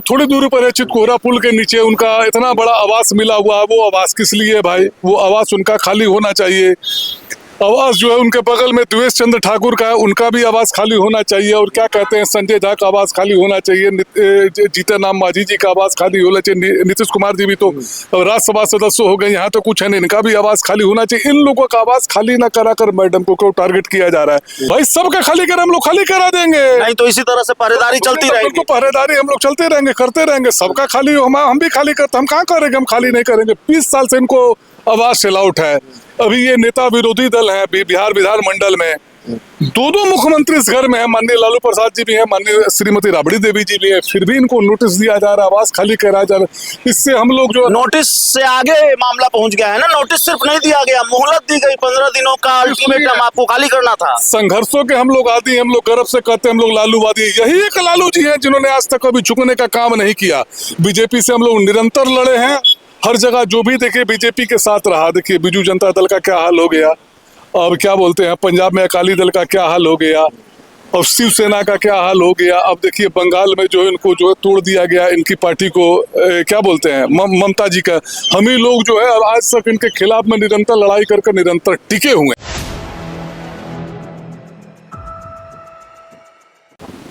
थोड़ी दूरी पर है चितकोहरा पुल के नीचे उनका इतना बड़ा आवास मिला हुआ है। वो आवास किस लिए है भाई? वो आवास उनका खाली होना चाहिए। आवास जो है उनके बगल में देवेश चंद्र ठाकुर का है, उनका भी आवास खाली होना चाहिए। और क्या कहते हैं, संजय झा का आवास खाली होना चाहिए। जीतन राम मांझी जी का आवास खाली होना चाहिए। नीतीश कुमार जी भी तो राज्यसभा सदस्य हो गए, यहाँ तो कुछ है नहीं, इनका भी आवास खाली होना चाहिए। इन लोगों का आवास खाली ना कराकर मैडम को क्यों टारगेट किया जा रहा है? भाई सबका खाली करें, हम लोग खाली करा देंगे। नहीं तो इसी तरह से पहरेदारी चलती रहेगी। पहरेदारी हम लोग चलते रहेंगे, करते रहेंगे। सबका खाली हो, हम भी खाली करते, हम कहाँ करेंगे? हम खाली नहीं करेंगे। 20 साल से इनको आवास अलाउट है। अभी ये नेता विरोधी दल है बिहार विधानमंडल में, दो मुख्यमंत्री इस घर में है। माननीय लालू प्रसाद जी भी है, माननीय श्रीमती राबड़ी देवी जी भी है, फिर भी इनको नोटिस दिया जा रहा है, आवास खाली कराया जा रहा है। इससे हम लोग जो नोटिस से आगे मामला पहुंच गया है ना। नोटिस सिर्फ नहीं दिया गया, मोहलत दी गई 15 दिनों का अल्टीमेटम, आपको खाली करना था। संघर्षों के हम लोग आदी हैं, हम लोग गर्व से कहते हैं हम लोग लालूवादी। यही एक लालू जी हैं जिन्होंने आज तक कभी झुकने का काम नहीं किया। बीजेपी से हम लोग निरंतर लड़े हैं, हर जगह जो भी देखिए बीजेपी के साथ रहा। देखिए बीजू जनता दल का क्या हाल हो गया, अब क्या बोलते हैं पंजाब में अकाली दल का क्या हाल हो गया, और शिवसेना का क्या हाल हो गया। अब देखिए बंगाल में जो इनको जो है तोड़ दिया गया, इनकी पार्टी को क्या बोलते हैं ममता जी का। हम ही लोग जो है आज तक इनके खिलाफ में निरंतर लड़ाई करके निरंतर टिके हुए।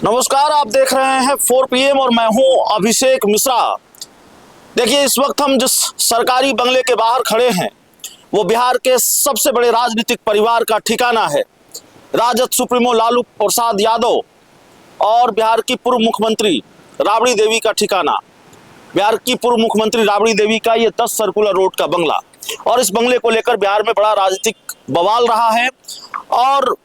नमस्कार, आप देख रहे हैं 4 PM और मैं हूं अभिषेक मिश्रा। देखिए इस वक्त हम जिस सरकारी बंगले के बाहर खड़े हैं वो बिहार के सबसे बड़े राजनीतिक परिवार का ठिकाना है। राजद सुप्रीमो लालू प्रसाद यादव और बिहार की पूर्व मुख्यमंत्री राबड़ी देवी का ठिकाना। बिहार की पूर्व मुख्यमंत्री राबड़ी देवी का ये 10 सर्कुलर रोड का बंगला, और इस बंगले को लेकर बिहार में बड़ा राजनीतिक बवाल रहा है। और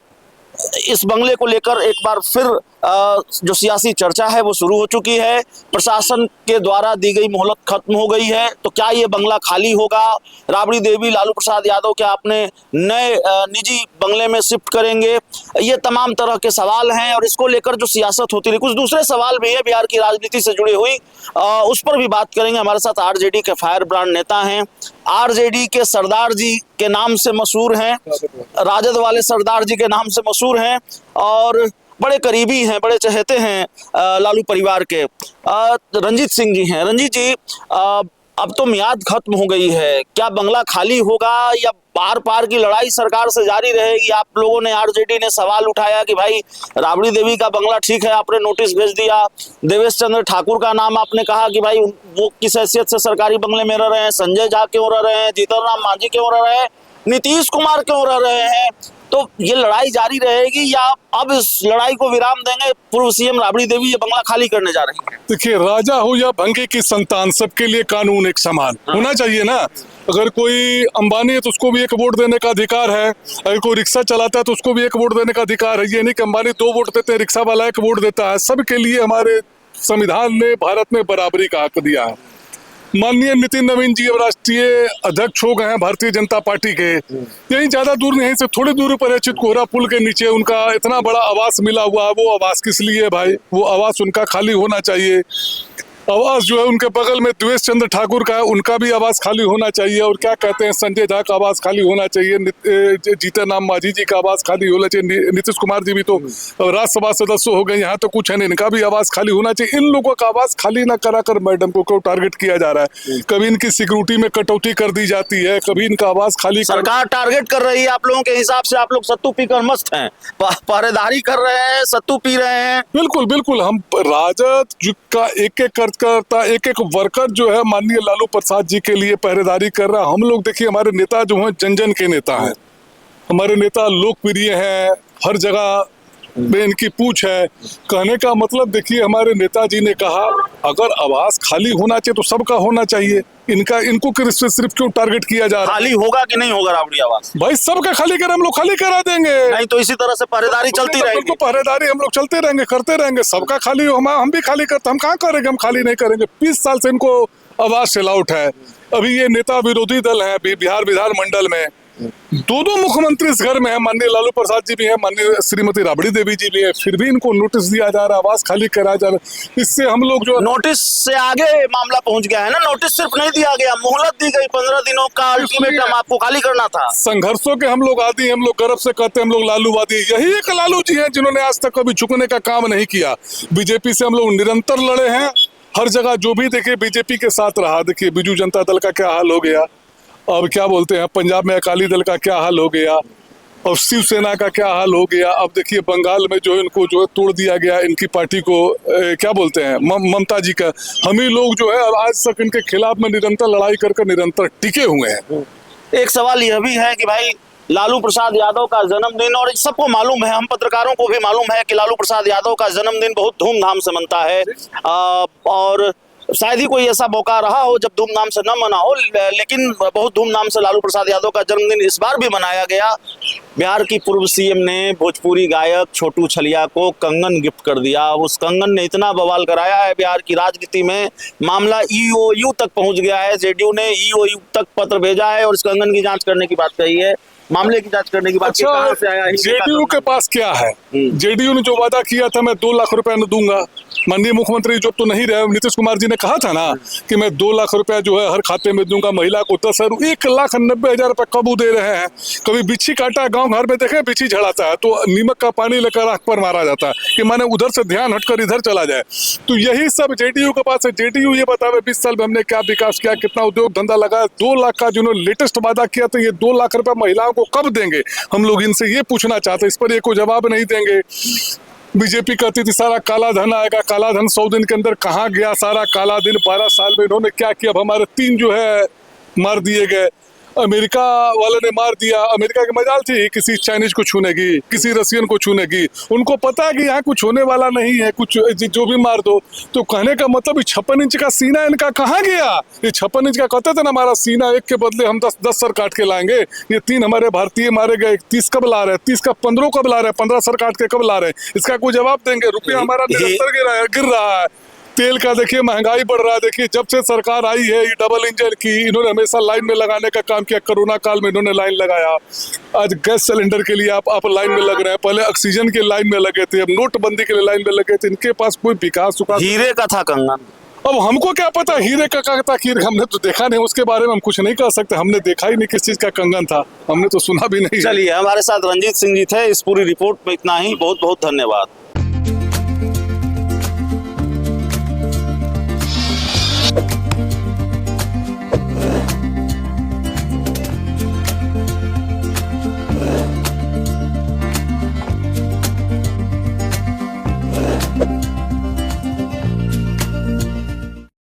इस बंगले को लेकर एक बार फिर जो सियासी चर्चा है वो शुरू हो चुकी है। प्रशासन के द्वारा दी गई मोहलत खत्म हो गई है, तो क्या ये बंगला खाली होगा? राबड़ी देवी लालू प्रसाद यादव क्या अपने नए निजी बंगले में शिफ्ट करेंगे? ये तमाम तरह के सवाल हैं, और इसको लेकर जो सियासत होती रही, कुछ दूसरे सवाल भी है बिहार की राजनीति से जुड़ी हुई, उस पर भी बात करेंगे। हमारे साथ आरजेडी के फायर ब्रांड नेता हैं, आरजेडी के सरदार जी के नाम से मशहूर हैं, राजद वाले सरदार जी के नाम से मशहूर हैं, और बड़े करीबी हैं, बड़े चहेते हैं लालू परिवार के। रंजीत सिंह जी हैं। रंजीत जी, अब तो मियाद खत्म हो गई है, क्या बंगला खाली होगा या बार पार की लड़ाई सरकार से जारी रहेगी? आप लोगों ने, आरजेडी ने सवाल उठाया कि भाई राबड़ी देवी का बंगला ठीक है, आपने नोटिस भेज दिया। देवेश चंद्र ठाकुर का नाम आपने कहा कि भाई वो किस हैसियत से सरकारी बंगले में रह रहे हैं, संजय झा क्यों रह रहे हैं, जीतन राम मांझी क्यों रह रहे हैं, नीतीश कुमार क्यों रह रहे हैं? तो ये लड़ाई जारी रहेगी या अब इस लड़ाई को विराम देंगे? पूर्व सीएम राबड़ी देवी ये बंगला खाली करने जा रही है। देखिए, राजा हो या भंगे की संतान, सबके लिए कानून एक समान होना चाहिए ना। अगर कोई अंबानी है तो उसको भी एक वोट देने का अधिकार है, अगर कोई रिक्शा चलाता है तो उसको भी एक वोट देने का अधिकार है। ये नहीं कि अंबानी 2 वोट देते हैं, रिक्शा वाला 1 वोट देता है। सबके लिए हमारे संविधान ने भारत में बराबरी का हक दिया है। माननीय नितिन नवीन जी अब राष्ट्रीय अध्यक्ष हो गए हैं भारतीय जनता पार्टी के। यही ज्यादा दूर नहीं से थोड़ी दूरी पर है चितकोहरा पुल के नीचे उनका इतना बड़ा आवास मिला हुआ है। वो आवास किस लिए है भाई? वो आवास उनका खाली होना चाहिए। आवास जो है उनके बगल में देवेश चंद्र ठाकुर का है, उनका भी आवास खाली होना चाहिए। और क्या कहते हैं, संजय झा का आवास खाली होना चाहिए। जीतन राम मांझी जी का आवास खाली होना चाहिए। नीतीश कुमार जी भी तो राज्यसभा सदस्य हो गए, यहाँ तो कुछ है नहीं, इनका भी आवास खाली होना चाहिए। इन लोगों का आवास खाली ना कराकर मैडम को क्यों टारगेट किया जा रहा है? कभी इनकी सिक्योरिटी में कटौती कर दी जाती है, कभी इनका आवास खाली। सरकार टारगेट कर रही है आप लोगों के हिसाब से। आप लोग सत्तू पीकर मस्त हैं, पहरेदारी कर रहे हैं, सत्तू पी रहे हैं। बिल्कुल बिल्कुल, हम राजद का एक एक करता, एक एक वर्कर जो है माननीय लालू प्रसाद जी के लिए पहरेदारी कर रहा है। हम लोग देखिए, हमारे नेता जो हैं जन जन के नेता हैं, हमारे नेता लोकप्रिय हैं, हर जगह में इनकी पूछ है। कहने का मतलब देखिए, हमारे नेताजी ने कहा अगर आवास खाली होना चाहिए तो सबका होना चाहिए। इनको सिर्फ क्यों टारगेट किया जा रहा है? खाली होगा कि नहीं होगा राबड़ी आवास? भाई सबका खाली करें, हम लोग खाली करा देंगे। नहीं तो इसी तरह से पहरेदारी चलती रहेगी। पहरेदारी हम लोग चलते रहेंगे, करते रहेंगे। सबका खाली हो, हम भी खाली करते, हम कहाँ करेंगे? हम खाली नहीं करेंगे। 20 साल से इनको आवास अलाउट है। अभी ये नेता विरोधी दल है बिहार विधानमंडल में, दो मुख्यमंत्री इस घर में है, माननीय लालू प्रसाद जी भी हैं, माननीय श्रीमती राबड़ी देवी जी भी है, फिर भी इनको नोटिस दिया जा रहा है, आवास खाली कराया जा रहा है। इससे हम लोग जो नोटिस से आगे मामला पहुंच गया है ना। नोटिस सिर्फ नहीं दिया गया, मोहलत दी गई 15 दिनों का अल्टीमेटम, आपको खाली करना था। संघर्षों के हम लोग आदी हैं, हम लोग गर्व से कहते हैं हम लोग लालूवादी। यही एक लालू जी हैं जिन्होंने आज तक कभी झुकने का काम नहीं किया। बीजेपी से हम लोग निरंतर लड़े हैं, हर जगह जो भी देखिए बीजेपी के साथ रहा, देखिए बीजू जनता दल का क्या हाल हो गया, अब क्या बोलते हैं पंजाब में अकाली दल का क्या हाल हो गया, और शिवसेना का क्या हाल हो गया। अब देखिए बंगाल में जो इनको जो है तोड़ दिया गया, इनकी पार्टी को क्या बोलते हैं ममता जी का। हम ही लोग जो है आज तक इनके खिलाफ में निरंतर लड़ाई करके निरंतर टिके हुए हैं। एक सवाल यह भी है कि भाई लालू प्रसाद यादव का जन्मदिन, और सबको मालूम है, हम पत्रकारों को भी मालूम है कि लालू प्रसाद यादव का जन्मदिन बहुत धूमधाम से मनता है, और शायद ही कोई ऐसा मौका रहा हो जब धूमधाम से न मना हो, लेकिन बहुत धूमधाम से लालू प्रसाद यादव का जन्मदिन इस बार भी मनाया गया। बिहार की पूर्व सीएम ने भोजपुरी गायक छोटू छलिया को कंगन गिफ्ट कर दिया। उस कंगन ने इतना बवाल कराया है बिहार की राजनीति में, मामला ईओयू तक पहुंच गया है। जेडीयू ने ईओयू तक पत्र भेजा है और इस कंगन की जांच करने की बात कही है, मामले की जांच करने की बात। अच्छा, कहां से आया जेडीयू के पास क्या है? जेडीयू ने जो वादा किया था मैं 2 लाख रुपए न दूंगा, माननीय मुख्यमंत्री जो तो नहीं रहे, नीतीश कुमार जी ने कहा था ना कि मैं 2 लाख रुपया जो है हर खाते में दूंगा, महिला को 10,000, 1,90,000 रुपए कब दे रहे हैं। कभी बिच्छी काटा, गांव घर में देखे बिच्छी झड़ाता है तो नीमक का पानी लेकर आंख पर मारा जाता है कि माने उधर से ध्यान हटकर इधर चला जाए। तो यही सब जेडीयू के पास है। जेडीयू ये बतावे 20 साल में हमने क्या विकास किया, कितना उद्योग धंधा लगाया। 2 लाख का जिन्होंने लेटेस्ट वादा किया तो ये 2 लाख रुपए महिलाओं को कब देंगे, हम लोग इनसे ये पूछना चाहते हैं। इस पर ये कोई जवाब नहीं देंगे। बीजेपी कहती थी सारा काला धन आएगा, काला धन 100 दिन के अंदर कहाँ गया सारा काला दिन? 12 साल में इन्होंने क्या किया? अब हमारे 3 जो है मार दिए गए, अमेरिका वाले ने मार दिया। अमेरिका की मजाल थी किसी चाइनीज को छूने की, किसी रशियन को छूने की, उनको पता है कि यहाँ कुछ होने वाला नहीं है, कुछ जो भी मार दो। तो कहने का मतलब 56 इंच का सीना इनका कहाँ गया? ये 56 इंच का कहते थे ना हमारा सीना एक के बदले हम 10 सर काट के लाएंगे। ये 3 हमारे भारतीय मारे गए, 30 कब ला रहे हैं? 30 का 15 कब ला रहे हैं? 15 सर काट के कब ला रहे हैं? इसका कोई जवाब देंगे? रुपया हमारा निरंतर गिर रहा है। तेल का देखिए महंगाई बढ़ रहा है। देखिए जब से सरकार आई है ये डबल इंजन की, इन्होंने हमेशा लाइन में लगाने का काम किया। कोरोना काल में इन्होंने लाइन लगाया, आज गैस सिलेंडर के लिए आप लाइन में लग रहे हैं, पहले ऑक्सीजन के लाइन में लगे थे, अब नोटबंदी के लिए लाइन में लगे थे। इनके पास कोई विकास हीरे का था कंगन। अब हमको क्या पता हीरे का था कि हमने तो देखा नहीं, उसके बारे में हम कुछ नहीं कह सकते। हमने देखा ही नहीं किस चीज का कंगन था, हमने तो सुना भी नहीं। चलिए, हमारे साथ रंजीत सिंह जी थे। इस पूरी रिपोर्ट में इतना ही। बहुत बहुत धन्यवाद।